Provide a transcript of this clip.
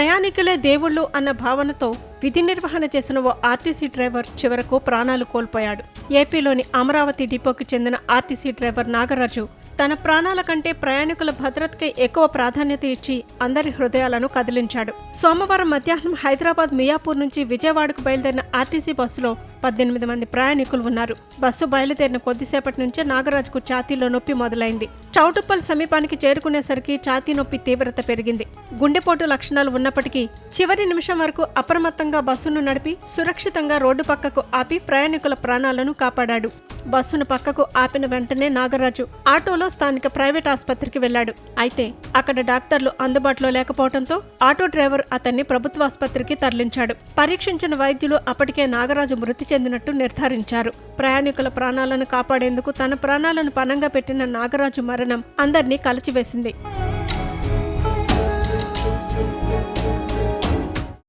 ప్రయాణికులే దేవుళ్ళు అన్న భావనతో విధి నిర్వహణ చేసిన ఓ ఆర్టీసీ డ్రైవర్ చివరకు ప్రాణాలు కోల్పోయాడు. ఏపీలోని అమరావతి డిపోకి చెందిన ఆర్టీసీ డ్రైవర్ నాగరాజు తన ప్రాణాల కంటే ప్రయాణికుల భద్రతకే ఎక్కువ ప్రాధాన్యత ఇచ్చి అందరి హృదయాలను కదిలించాడు. సోమవారం మధ్యాహ్నం హైదరాబాద్ మియాపూర్ నుంచి విజయవాడకు బయలుదేరిన ఆర్టీసీ బస్సులో 18 మంది ప్రయాణికులు ఉన్నారు. బస్సు బయలుదేరిన కొద్దిసేపటి నుంచే నాగరాజుకు ఛాతీలో నొప్పి మొదలైంది. చౌటుప్పల్ సమీపానికి చేరుకునేసరికి ఛాతీ నొప్పి తీవ్రత పెరిగింది. గుండెపోటు లక్షణాలు ఉన్నప్పటికీ చివరి నిమిషం వరకు అప్రమత్తంగా బస్సును నడిపి సురక్షితంగా రోడ్డు పక్కకు ఆపి ప్రయాణికుల ప్రాణాలను కాపాడాడు. బస్సును పక్కకు ఆపిన వెంటనే నాగరాజు ఆటోలో స్థానిక ప్రైవేట్ ఆసుపత్రికి వెళ్లాడు. అయితే అక్కడ డాక్టర్లు అందుబాటులో లేకపోవడంతో ఆటో డ్రైవర్ అతన్ని ప్రభుత్వ ఆసుపత్రికి తరలించాడు. పరీక్షించిన వైద్యులు అప్పటికే నాగరాజు మృతి చెందినట్టు నిర్ధారించారు. ప్రయాణికుల ప్రాణాలను కాపాడేందుకు తన ప్రాణాలను పణంగా పెట్టిన నాగరాజు మరణం అందర్నీ కలచివేసింది.